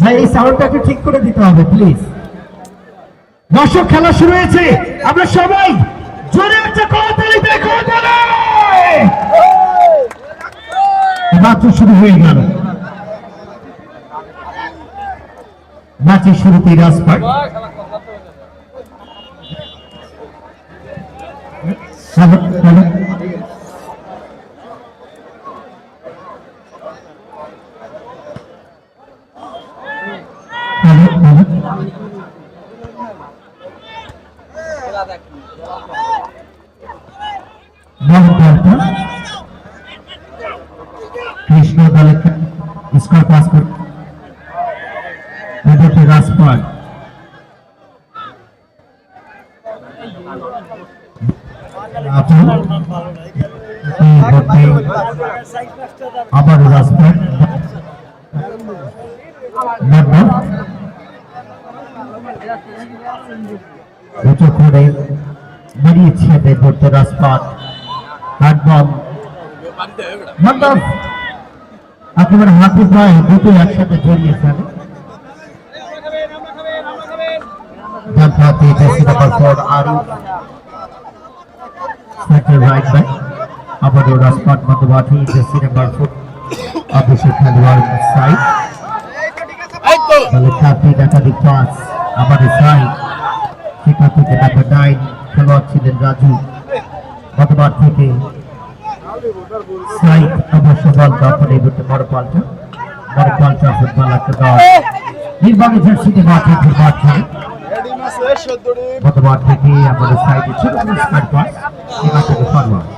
ভাই এই সাউন্ডটাকে ঠিক করে দিতে হবে প্লিজ। দর্শক খেলা শুরু হয়েছে, আমরা সবাই জোরে একটা করতালি দেখো তাহলে। মাত্র শুরু হয়ে গেল, ম্যাচের শুরুতেই রাজপাট কৃষ্ণ দলের স্কোর পাস করে রাজপাট আবার রাজপাট করে বেরিয়েছে ধরতে রাজপাট একেবারে হাতে পায়ে দুটো একসাথে জড়িয়ে ফেলে। আবারও রাজপাট মধ্যমাঠে জার্সি নাম্বার 4 অবশ্যই খেলোয়াড় সাইড একাধিক পাস আবার সাইড সেখান থেকে নাম্বার 9 খেলোয়াড় ছিলেন রাজু মধ্যমাঠ থেকে সাইড অবশ্য বল দখলে করতে বড় পাল্টা ফুটবল একটা দল নির্বাণী জার্সিতে মাঠে মাঠ ছিল মধ্যমাঠ থেকে আমাদের সাইডে ছোট স্মার্ট পাস সেখান থেকে ফরওয়ার্ড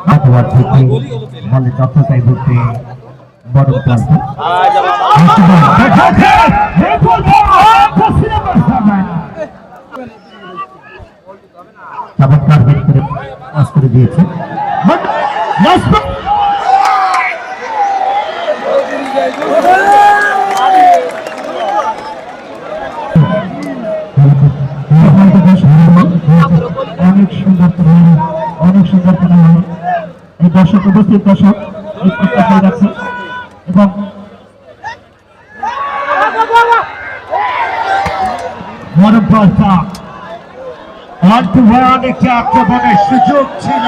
মধ্যমাঠ থেকে বলে দক্ষতায় ঘুরতে বড় পাল্টা চমৎকার বের করে পাস করে দিয়েছে অনেক সুন্দর এই দর্শক উপস্থিত দর্শক যাচ্ছে এবং আক্রমণের সুযোগ ছিল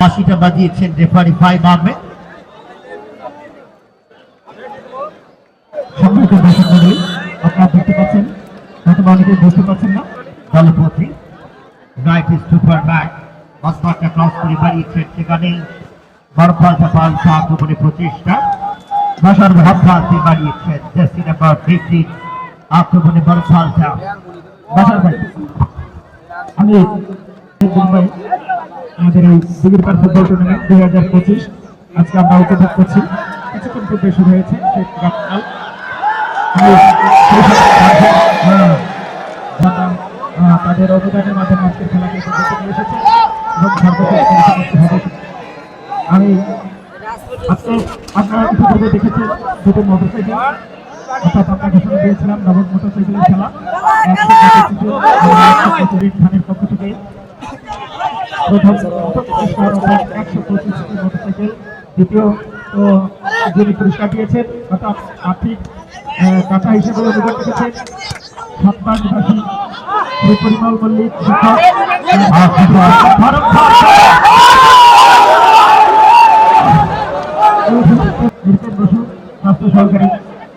বাঁশিটা বাজিয়েছেন রেফারি 5 আহমেদ। সম্মানিত দর্শক মণ্ডলী, আপনারা দেখতে পাচ্ছেন, হয়তো অনেকে বুঝতে পারছেন না, দলপতি রাইট ইজ সুপার ব্যাক বাসবাটটা ক্রস করে বাড়িয়েছেন, সেখানে বড় পাল্টা আক্রমণের প্রচেষ্টা ভাষার ভাবভাগ দিয়ে বাড়িয়েছেন জার্সি নাম্বার 15 আক্রমণে বড় পাল্টা ভাষার ভাই। আমি আমাদের এই দিগির পার ফুটবল টুর্নামেন্ট 2025 আজকে আমরা উপভোগ করছি, কিছুক্ষণ পূর্বে শুরু হয়েছে তাদের অবদানের মাধ্যমে আজকের খেলাকে এসেছে এবং আমি আজকে আপনারা ইতিপূর্বে দেখেছেন দুটো মোটরসাইকেল, অর্থাৎ আমরা ঘোষণা দিয়েছিলাম নবম মোটরসাইকেলের খেলা খানের পক্ষ থেকে প্রথম 125 মোটরসাইকেল, দ্বিতীয় যিনি পুরস্কার দিয়েছেন অর্থাৎ আর্থিক কাঁচা হিসেবে অভিযোগ রেখেছেন সপ্তাহ নিবাসী পরিমল মল্লিক শিক্ষক স্বাস্থ্য সহকারী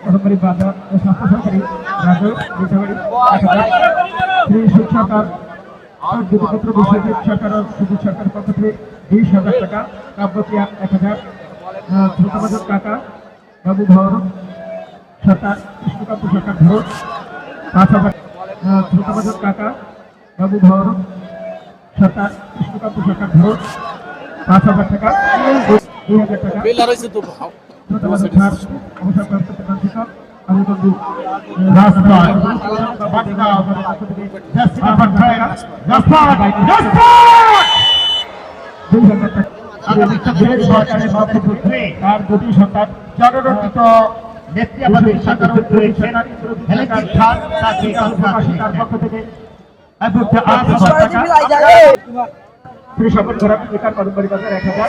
সরকারি বাজার ও স্বাস্থ্য সহকারী রাজু শ্রী সুখ সরকার দুপুত্র বিশ্বজিৎ সরকার ও সুজিত সরকারের পক্ষ থেকে 20,000 টাকা, কাব্যক্রিয়া 1000, ছোটবাজার কাকা বাবু ভর সরকার কৃষ্ণকান্ত সরকার ধর 5,000, ছোটবাজার কাকা বাবু ভর সরকার কৃষ্ণকান্ত সরকার ধর 5,000 টাকা, 2,000 টাকা অবসরপ্রাপ্ত প্রধান শিক্ষক আবুবন্ধু তার দুটি সন্তান জনরঞ্জিত নেত্রী আমাদের তার পক্ষ থেকে শ্রী স্বপন ঘোড়া বেকার কদমবাড়ি বাজার 1000।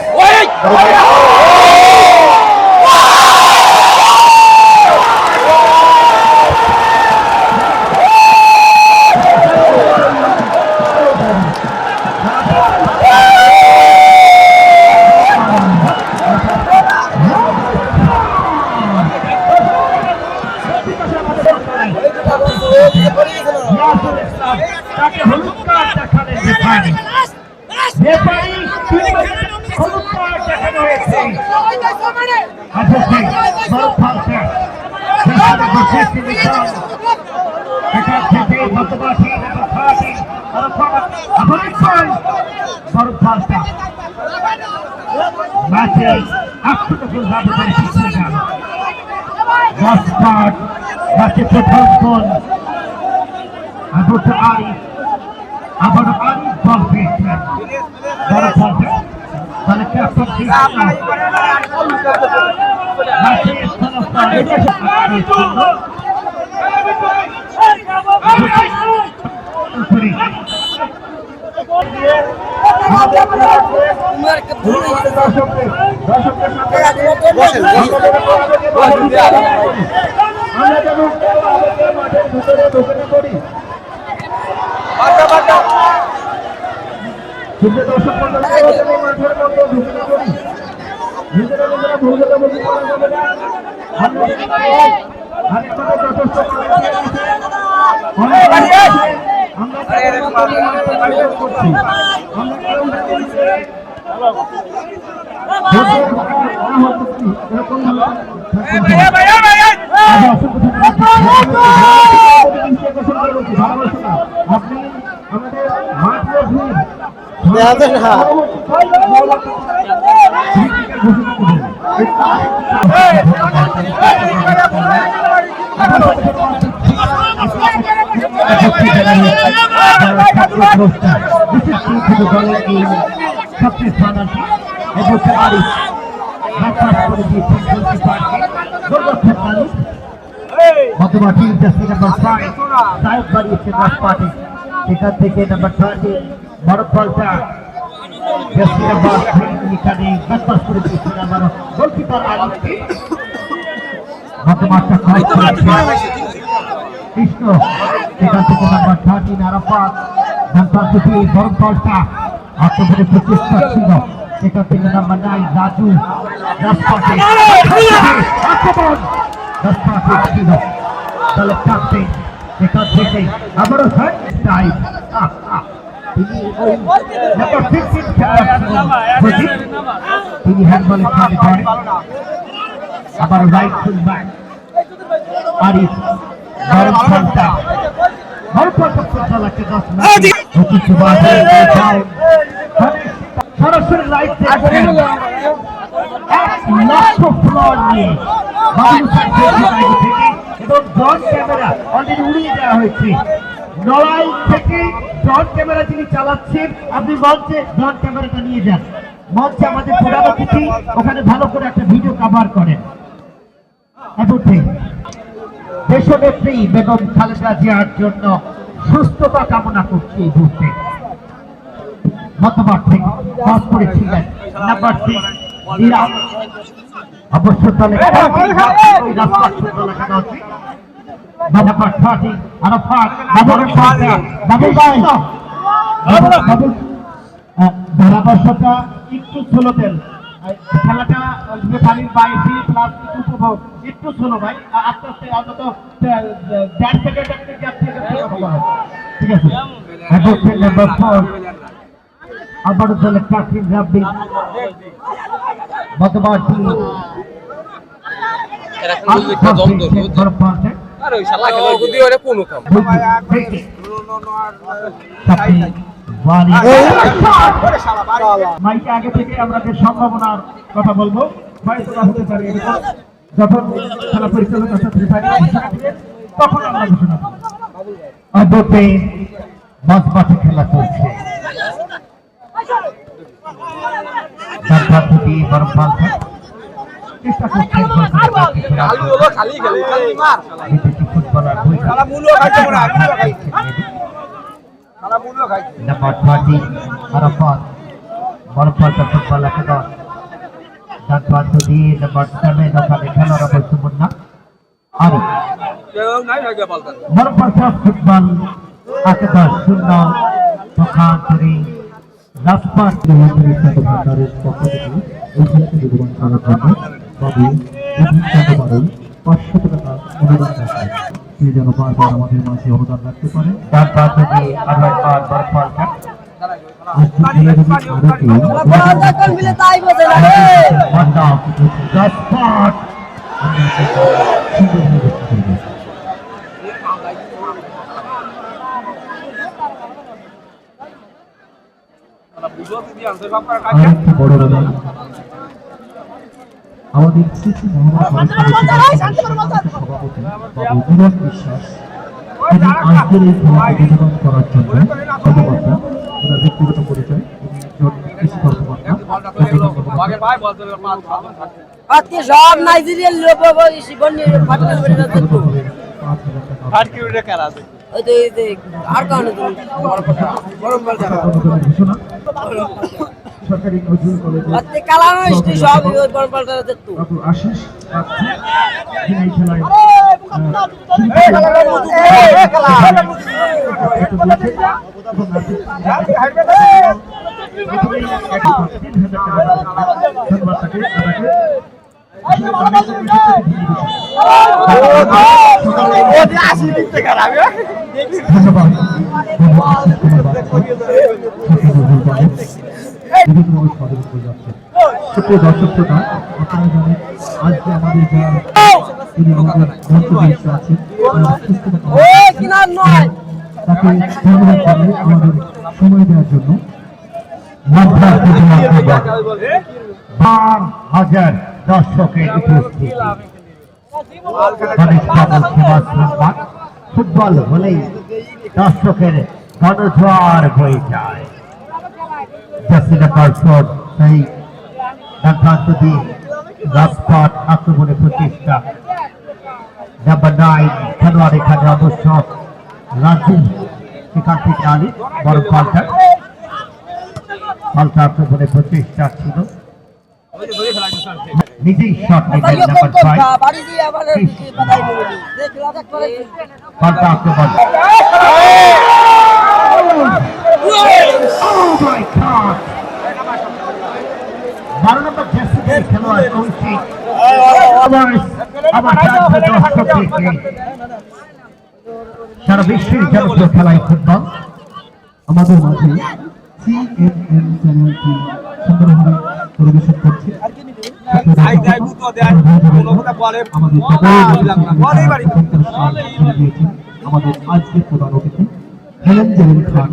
তাকে হলুদ কার্ড দেখালেন রেফারি হলুদ কার্ড দেখানো হয়েছে। ম্যাচে প্রথম গোল আবার আরিফ বল পেয়েছেন বড় ফলটা তাহলে ক্যাপ্টেন সেখান থেকে নাম্বার 30 বড় ফলটা গোলকিপার কৃষ্ণ সেখান থেকে নাম্বার 13 আরাফাত বড় ফলটা আক্রমণের প্রচেষ্টা ছিল সেখান থেকে নাম্বার 9 রাজু ছিল তাহলে ক্যাপ্টেন সেখান থেকে আবারও তিনি হ্যান্ডবলের সাথে করেন আবার রাইট ফুল ব্যাক আরিফ সরাসরি লাইট এবং ড্রোন ক্যামেরা অলরেডি উড়িয়ে দেওয়া হয়েছে লড়াই থেকে ড্রোন ক্যামেরা যিনি চালাচ্ছেন আপনি মঞ্চে ড্রোন ক্যামেরাটা নিয়ে যান মঞ্চে আমাদের প্রধান অতিথি ওখানে ভালো করে একটা ভিডিও কভার করেন। দেশনেত্রী বেগম খালেদা জিয়ার জন্য সুস্থতা কামনা করছি এই মুহূর্তে মতবাদ থেকে পাস করেছিলেন নাম্বার 6 অবশ্য তাহলে ধারাভাষ্যটা একটু স্লো দেন খেলাটা পানির বাইরে প্লাস উপভোগ একটু স্লো ভাই আস্তে আস্তে অন্তত 1.5 সেকেন্ড ঠিক আছে। নাম্বার 4 আবার দলে কাকিম রাব্বি বর্তমান মাইকে আগে থেকে আমরা যে সম্ভাবনার কথা বলবো হতে পারে যখন খেলা পরিচালনা তখন আমরা ঘোষণা করবো মাঝমাঠে খেলা চলছে চেষ্টা করছেন নাম্বার 30 আরাফাত বরফাটা ফুটবল একাদশ ডানপাত দিয়ে নম্বর 7 ওখানে খেলার অবস্থা মুন্না আরে বরফাটা ফুটবল একাদশ 0 পক্ষান্তরে রাজপাট ভান্ডারের পক্ষ থেকে এই খেলাকে বিদ্যমান করার জন্য বাবু বিভিন্ন 500 টাকা অনুদান রাখেন। তিনি যেন বারবার আমাদের মাঝে অবদান রাখতে পারেন। ডানপাত দিয়ে আবার বরফাটা আমাদের শ্রী সভাপতি বাবু বিনোদ বিশ্বাস তিনি আজকের এই খেলাকে উদ্বোধন করার জন্য কর্মকর্তা ওনার ব্যক্তিগত পরিচয় কৃষি কর্মকর্তা আজকে সব নাইজেরিয়ার লোক সরকারি নজরুল কলেজে বাবু আশিস তিনি এই খেলায় সুপ্রিয় দর্শক শ্রোতা, আপনারা জানেন আজকে আমাদের তিনি আমাদের মঞ্চে আছেন তাকে ধন্যবাদ জানাই আমাদের সময় দেওয়ার জন্য। 12,000 দর্শকের উপস্থিতি ফুটবল হলেই দর্শকের গণজোয়ার হয়ে যায়। সেই ডানপ্রান্ত দিয়ে রাজপথ আক্রমণে প্রচেষ্টা নাম্বার 9 খেলোয়াড় এখানে অবশ্য রাজু সেখান থেকে আলী বড় পাল্টা আক্রমণে প্রচেষ্টা ছিল নিজেই শট নিলেন নাম্বার 5 পাল্টা আক্রমণ বারো নম্বর জার্সিদের খেলোয়াড় কৌশিক সারা বিশ্বের জনপ্রিয় খেলায় ফুটবল আমাদের মাঝে CNN চ্যানেলটি সুন্দরভাবে পরিবেশন করছে। আমাদের আজকের প্রধান অতিথি হেলেন জেরিন খান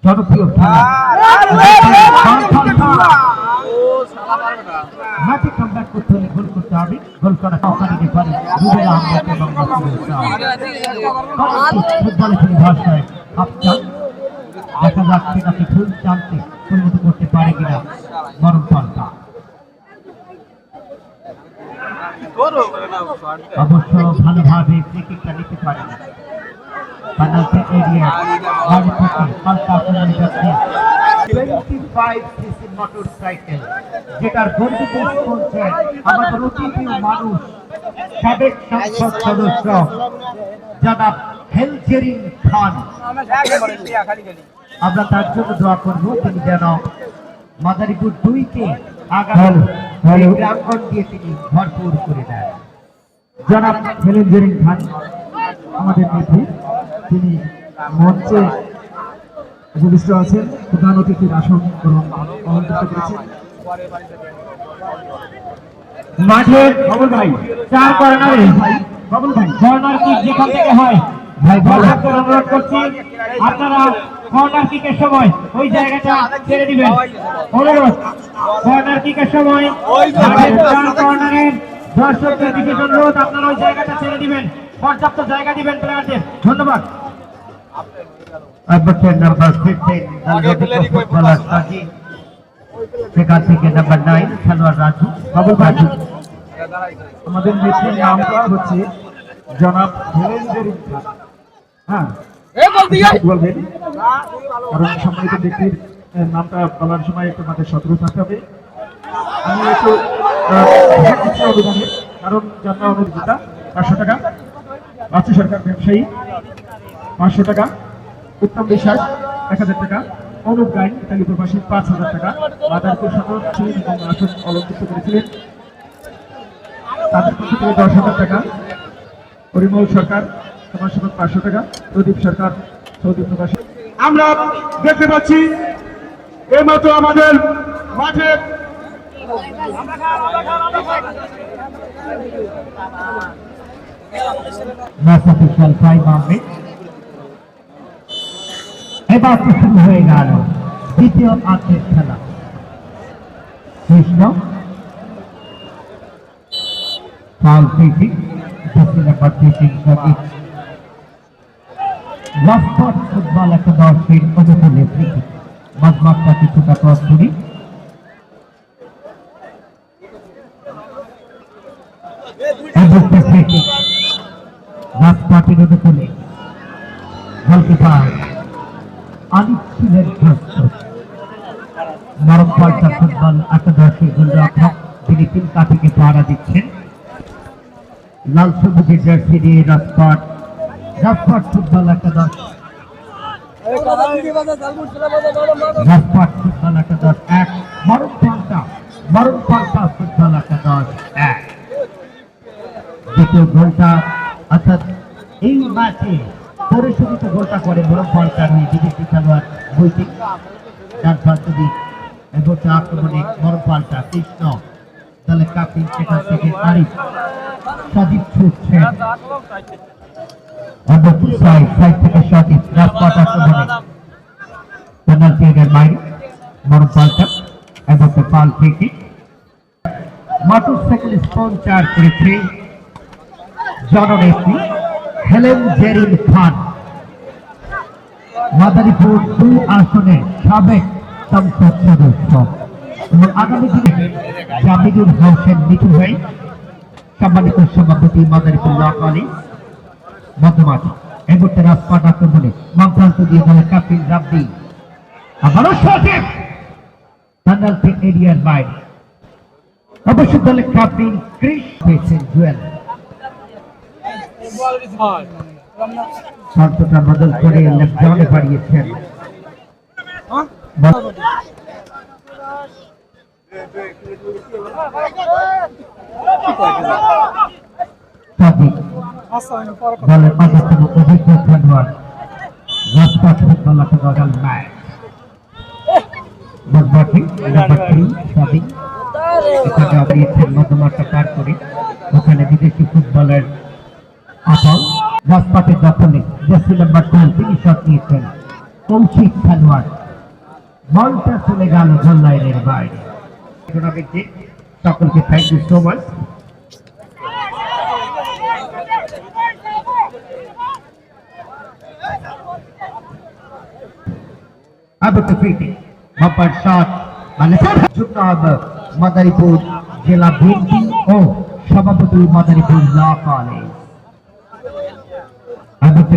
জনপ্রিয় মাঠে কামব্যাক করতে হলে গোল করতে হবে। গোল করা টাকা দিতে পারে রুবেল আহমেদ এবং ফুটবলের পরিভাষায় হাফটান দেখা যাচ্ছে তাকে ফুল চান্সে পরিণত করতে পারে কিনা মরণ পাল্টা। অবশ্য ভালোভাবে ক্রিকেটটা নিতে পারে না। পেনাল্টি এরিয়া বাইরে থেকে পাল্টা আক্রমণে যাচ্ছে 25 সিসি মোটরসাইকেল যেটার গর্বিত স্পন্সর আমাদের অতিথি মানুষ সাবেক সংসদ সদস্য জনাব হেলজেরিন খান। আমরা তার জন্য দোয়া করবো তিনি যেন মাদারীপুর 2-কে আগামী প্রাঙ্গণ দিয়ে তিনি ভরপুর করে দেন। জনাব হেলজেরিন খান আমাদের নেত্রী, তিনি মঞ্চে উপবিষ্ট আছেন, প্রধান অতিথির আসন গ্রহণ করেছেন। মাঠে বাবুল ভাই 4 কর্নারে বাবুল ভাই কর্নার কিক যেখান থেকে হয় ভাই দর্শকদের অনুরোধ করছি আপনারা কর্নার কিকের সময় ওই জায়গাটা ছেড়ে দিবেন। অনুরোধ কর্নার কিকের সময় কর্নারের দর্শকদের দিকে অনুরোধ আপনারা ওই জায়গাটা ছেড়ে দিবেন। পর্যাপ্ত জায়গা দিবেন প্লেয়ারদের। ধন্যবাদ। অ্যাডভোকেট নাম্বার 15 দলগত ফুটবলার সাজি, সেখান থেকে নাম্বার 9 খেলোয়াড় রাজু। বাবুল ভাই, আমাদের নেত্রীর নামটা হচ্ছে জনাব হেলেন জেরিন খান। হ্যাঁ, বলবেন, কারণ সম্মানিত ব্যক্তির নামটা বলার সময় একটু মাথায় সতর্ক থাকতে হবে। আমি একটু অভিধানে, কারণ যাত্রা অনুযায়ী 500 টাকা, বাচ্চু সরকার ব্যবসায়ী 500 টাকা, উত্তম বিশ্বাস 1000 টাকা, অনুপ গাইন ইতালি প্রবাসী 5000 টাকা, মাদারপুর সদর ছিলেন এবং আসন অলঙ্কৃত করেছিলেন, তাদের পক্ষ থেকে 10,000 টাকা, পরিমল সরকার সমাজসেবক 500 টাকা, প্রদীপ সরকার সৌদি প্রবাসী। আমরা দেখতে পাচ্ছি এইমাত্র আমাদের মাঠে এবার তো শুরু হয়ে গেল দ্বিতীয় আর্থিক খেলা। কৃষ্ণ ফাউল ফ্রি, নাম্বার 3 রাজপথ ফুটবল একাদশের অনুকূলে ফ্রি কিক। মাঝমাঠটা কিছুটা ক্রস করি, রাজপাটের অনুকূলে গোলকিপার আলিফ ছিলেন নরম পাল্টা ফুটবল একাদশের গোলরক্ষক, তিনি 3 কাঠিকে পাহারা দিচ্ছেন। লাল সবুজের জার্সি দিয়ে রাজপাট ফুটবল একাদশ, রাজপাট ফুটবল একাদশ 1, মরণ পাল্টা ফুটবল একাদশ 1। দ্বিতীয় গোলটা অর্থাৎ এই ম্যাচে পরিশোধিত গোলটা করে মরণ পাল্টার ওই বিদেশি খেলোয়াড় বৈদিক ডান প্রান্ত দিক এবং আক্রমণে মরণ পাল্টা কৃষ্ণ দলের কাপিল, সেখান থেকে আরিফ সদীপ ছুটছেন সাইড থেকে সদীপ রাজপথ আক্রমণে পেনাল্টি এরিয়ার বাইরে মরণ পাল্টা এবং পাল থেকে মোটরসাইকেল স্পন্সর করেছে জননেত্রী হেলেন জেরিন খান, মাদারীপুর 2 আসনের সাবেক সংসদ সদস্য এবং আগামী দিনে জামিনুল হোসেন মিঠু ভাই সম্মানিত সভাপতি মাদারীপুর ল কলেজ মধ্যমাঠ। এই মুহূর্তে রাজপাট আক্রমণে মন্ত্রান্ত দিয়ে দলের কাপিল রাব্বি, আবারও সঠিক পেনাল্টি এরিয়ার বাইরে। অবশ্য দলের কাপিল ক্রিস পেয়েছেন জুয়েল, শর্তটা বদল করে লেফট জোনে বাড়িয়েছেন। দলের অন্যতম অভিজ্ঞ খেলোয়াড় রাজপথ ফুটবল একাদশ ম্যাচ মধ্যমাঠে নাম্বার 3 সাদিক, এখানে অবরিয়েছেন মধ্যমাঠটা পার করে, ওখানে বিদেশি ফুটবলের আপল রাজপথের দখলে জার্সি নাম্বার 2 তিনি শট নিয়েছেন। কৌশিক খেলোয়াড়, বলটা চলে গেল গোল লাইনের বাইরে। সকলকে thank you so much. Madaripur জেলা বিএনপি ও সভাপতি মাদারীপুর ল কলেজ।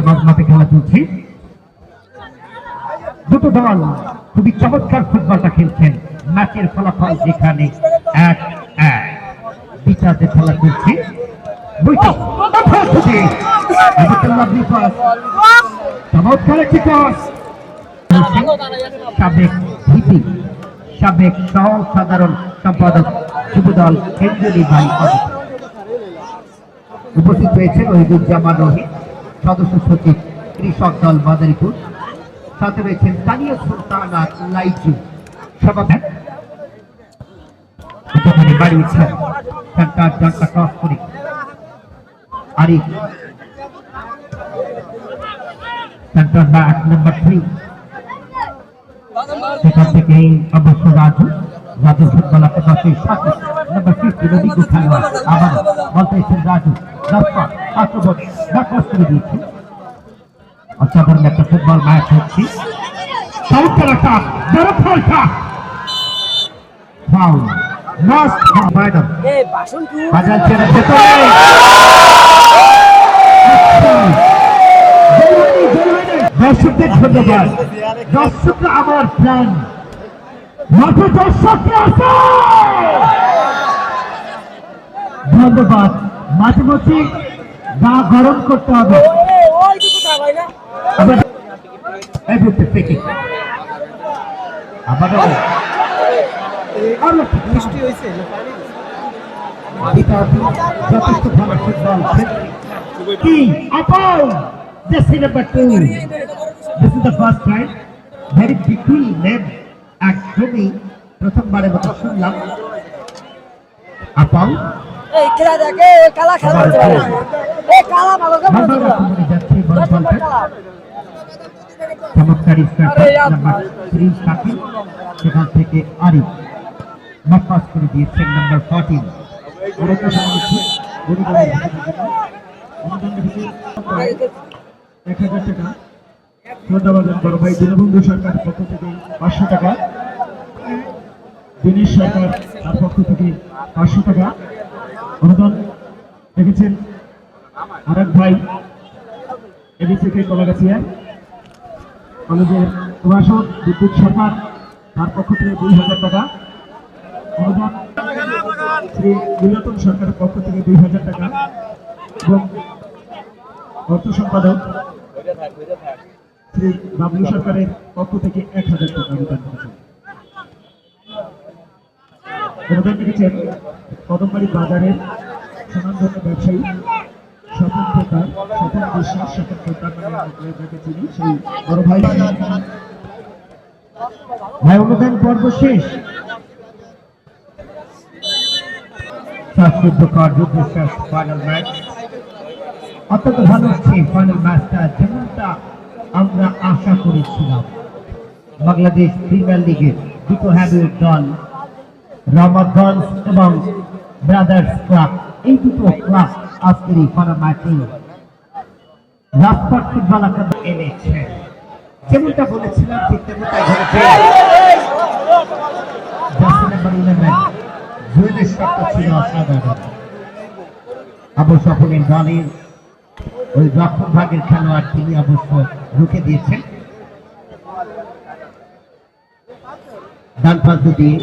মাঝমাঠে খেলা চলছে, দুটো দল খুবই চমৎকার ফুটবলটা খেলছেন। ম্যাচের ফলাফল যেখানে 1-1 বিচারে খেলা চলছে। চমৎকার একটি টস, সাবেক ভিপি সাবেক সহ সাধারণ সম্পাদক যুবদল কেন্দ্রীয় ভাই উপস্থিত হয়েছেন ওহিদুজ্জামান রহিম, সদস্য সচিব কৃষক দল মাদারীপুর, সাথে রয়েছেন তানিয়া সুলতানা লাইজু সভাপতি। বাড়িয়েছেন সেন্টার ডানটা ক্রস করে আরিফ, সেন্টার ব্যাক নাম্বার 3, সেখান থেকে অবশ্য রাজু ফুটবল একাদশের সাথে নাম্বার 50 অভিজ্ঞ খেলোয়াড়, আবার বলতেছেন রাজু জাফর আক্রমণ ব্যাকওয়ার্ড করে দিয়েছে। অসাধারণ একটা ফুটবল ম্যাচ হচ্ছে। চমৎকার একটা বড় ফলটা ফাউল মাস্ট ম্যাডাম এই বাসন কি বাজার ছেড়ে ভেতরে দর্শকদের ধন্যবাদ। দর্শকরা আমার প্রাণ, মাঠে দর্শকরা আছে। ধন্যবাদ। মাঝে মধ্যে গা গরম করতে হবে। ওই দিকে ভাই না আবার এই বুঝতে পেকে আবারও আরো বৃষ্টি হইছে যথেষ্ট ভালো ফুটবল কি আপাও জেসি number 2 this is the first time very bigly name একদমই প্রথমবারের মতো শুনলাম আপাও এই খেলা দেখে এই কালা খেলা হচ্ছে এই কালা ভালো করে বারবার আক্রমণে যাচ্ছে বল বলটা চমৎকার স্ট্রাইকার নাম্বার 3 শাকিল সেখান থেকে আরিফ মাপাস করে দিয়েছেন নাম্বার 14 আরেকটা সময় গরিবের অনুদান রেখেছে 1000 টাকা ধন্যবাদ বড় ভাই দীনবন্ধু সরকার পক্ষ থেকে 500 টাকা দিনেশ সরকার তার পক্ষ থেকে 500 টাকা অনুদান রেখেছেন আরেক ভাই এদিক থেকে কলাগাছিয়া কলেজের প্রভাষক বিদ্যুৎ সরকার তার পক্ষ থেকে 2000 টাকা অনুদান শ্রী মিলন সরকারের পক্ষ থেকে 2000 টাকা এবং অর্থ সম্পাদক শ্রী বাবলু সরকারের পক্ষ থেকে 1000 টাকা অনুদান করেছেন। অনুদান রেখেছেন কদমবাড়ি বাজারের সুনামধন্য ব্যবসায়ী স্বপন প্রকার স্বপন বিশ্বাস স্বপন প্রকার যাকে চিনি সেই বড় ভাই ভাই অনুদান পর্ব শেষ। ফাইনাল ম্যাচ অত্যন্ত ভালো হচ্ছে। ফাইনাল ম্যাচটা যেমনটা আমরা আশা করেছিলাম। বাংলাদেশ প্রিমিয়ার লিগের দুটো হ্যাভিওয়েট দল রমাগঞ্জ এবং ব্রাদার্স ক্লাব, এই দুটো ক্লাব আজকের এই ফাইনাল ম্যাচে রাজপাট ফুটবল একাডেমি এনেছে। যেমনটা বলেছিলাম ঠিক তেমনটাই ঘটেছে। জার্সি নাম্বার 11 জুয়েলের শটটা ছিল অসাধারণ। আবু সফলের দলের ওই রক্ষক ভাগের খেলোয়াড় তিনি অবশ্য রুখে দিয়েছেন ডান পাশ দিয়ে।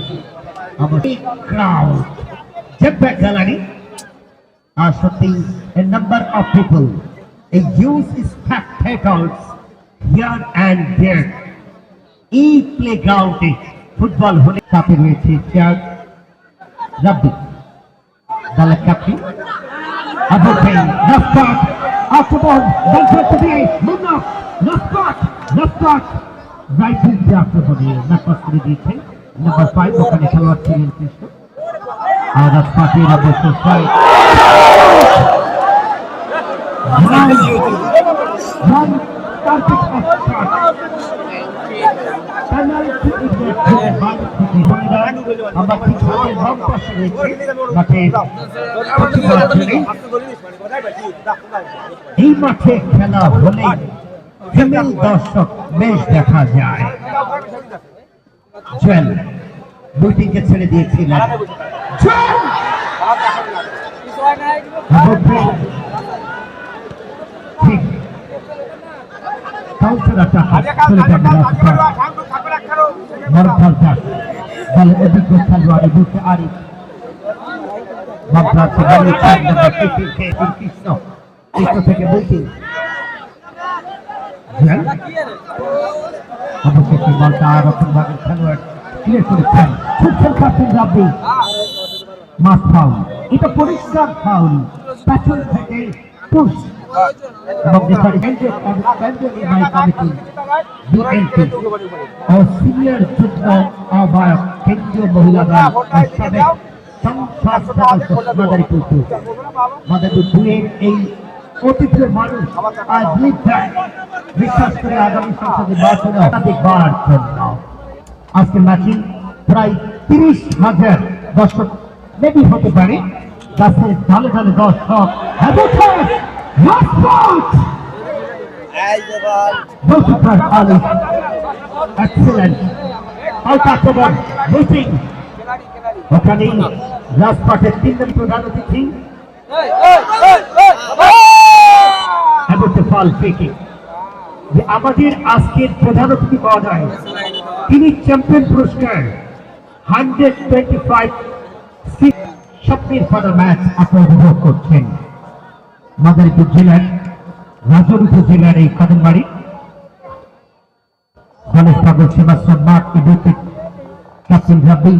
crowd Jet back gallery are something a number of people, a huge spectators here and there. এই প্লেগ্রাউন্ডে ফুটবল হলে কাপে রয়েছে চেয়ার রাব্বি দলের ক্যাপ্টেন আবু ভাই রাফাত আক্রমণ বল করতে দিয়ে মুন্না রাফাত রাইট উইং আক্রমণে নাপাস করে দিয়েছেন নাম্বার 5 ওখানে খেলোয়াড় ছিলেন কৃষ্ণ আর রাফাতের অবশ্য ছয় এই মাঠে খেলা হলে ফিমেল দর্শক বেশ দেখা যায়। জুয়েল দুইটিকে ছেড়ে দিয়েছিলেন। ঠিক কাউন্টারটা চলে যাবে দলের অভিজ্ঞ খেলোয়াড় বুকে আরিফ মাদ্রাসা কৃষ্ণ থেকে বলছি অবশেষে বলটা রতন ভাগের খেলোয়াড় ক্লিয়ার করেছেন। ছুটছেন কাছেন রাব্বি মাস ফাউল, এটা পরিষ্কার ফাউল। পেছন থেকে পুশ এবং কমিটি ও সিনিয়র যুগ্ম আহ্বায়ক কেন্দ্রীয় মহিলা দল সাবেক সংসদ সদস্য মাদারীপুর মাদারীপুর দুয়ের এই অতিথি মানুষ আজ বিশ্বাস করে আগামী সংসদ নির্বাচনে একাধিকবার জন্য আজকের ম্যাচে প্রায় 30,000 দর্শক মেবি হতে পারে গাছে ঢালে ঢালে দর্শক গোলকিপার আলী এক্সেলেন্ট আক্রমণ মিসিং ওখানে রাজপাটের 3 নম্বর প্রধান অতিথি ফল ফেকে যে আমাদের আজকের প্রধান অতিথি মহোদয় তিনি চ্যাম্পিয়ন পুরস্কার 125 স্বপ্নের ফাটা ম্যাচ আপনারা উপভোগ করছেন মাদারীপুর জেলার রাজৌর উপজেলার এই কাদমবাড়ি গণেশ ঠাকুর সেবাশ্রম মাঠ ইউনিট ক্যাপ্টেন রাব্বি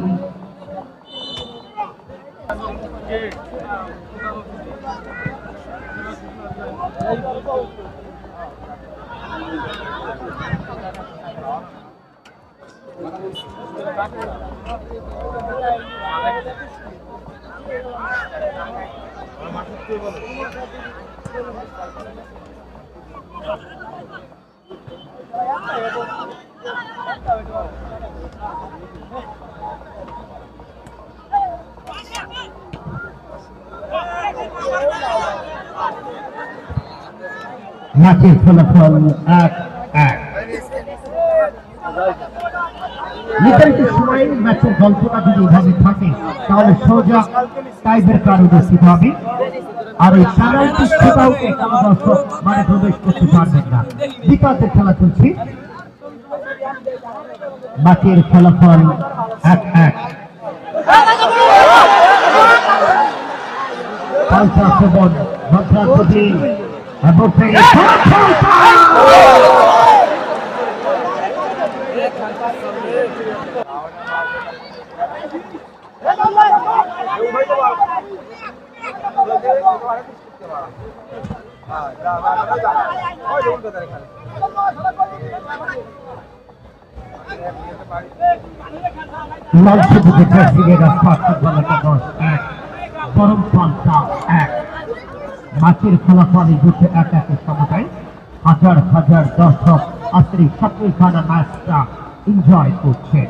ম্যাচের ফলাফল 1-1 নির্ধারিত সময়ে ম্যাচের গল্পটা যদি এভাবে থাকে তাহলে সোজা টাইবের কারণে উপস্থিত হবে আর এই পেনাল্টি শুটআউটে কোনো দর্শক মানে প্রবেশ করতে পারবেন না বিপাতের খেলা চলছে ম্যাচের ফলাফল 1-1 পাল্টা আক্রমণ ভদ্রাপতি এবং ম্যাচের ফলাফল এই দুটো 1-1 সমতায় হাজার হাজার দর্শক আজকের এই স্বপ্নের খানা ম্যাচটা এনজয় করছে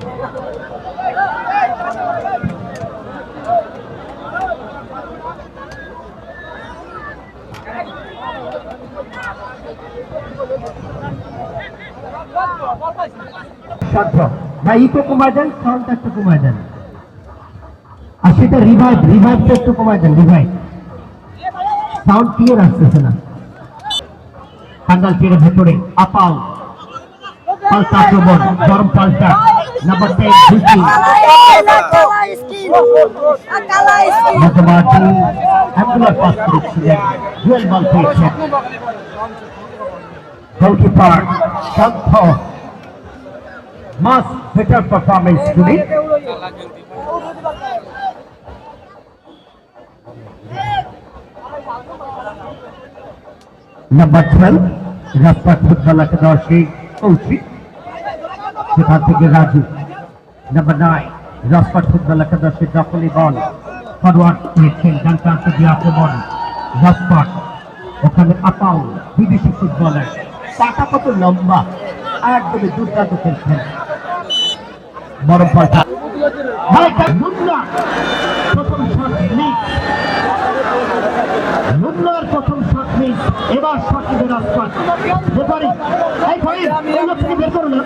ভাই একটু কমায় দেন সাউন্ডটা একটু কমায় দেন আর সেটা রিভাইভটা একটু কমায় দেন রিভাইভ সাউন্ড ক্লিয়ার আসতেছে না কান্দাল তীরের ভেতরে আপাও পাল্টা আক্রমণ গরম পাল্টা নাম্বার 10 ভিকি মধ্যমাঠে অ্যাম্বুলার পাস করেছিলেন জুয়েল বল পেয়েছেন গোলকিপার শান্ত মাস better performance today number 12 Rajpat football একাদশী কৌশিক সেখান থেকে রাজু নাম্বার 9 রাজপাট ফুটবল একাদশী দখলি বল ফরওয়ার্ড পেয়েছেন ডান প্রান্ত দিয়ে আক্রমণ রাজপাট ওখানে আপাও বিদেশি ফুটবলার পাটা কত লম্বা একদমই দুর্দান্ত খেলছেন বড় পাল্টা প্রথম শট মিস লুমলার প্রথম শট মিস এবার শট নিবে রাজপাট রেফারি এই ভাই এই লোককে বের করো না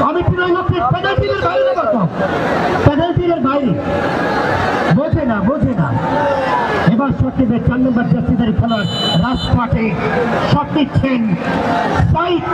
আমি পুরো লোককে পেনাল্টির বাইরে রাখো পেনাল্টির বাইরে বোঝে না এবার শট নিবে 4 নম্বর জার্সিধারী খেলোয়াড় রাজপাটে শট নিচ্ছেন সাইড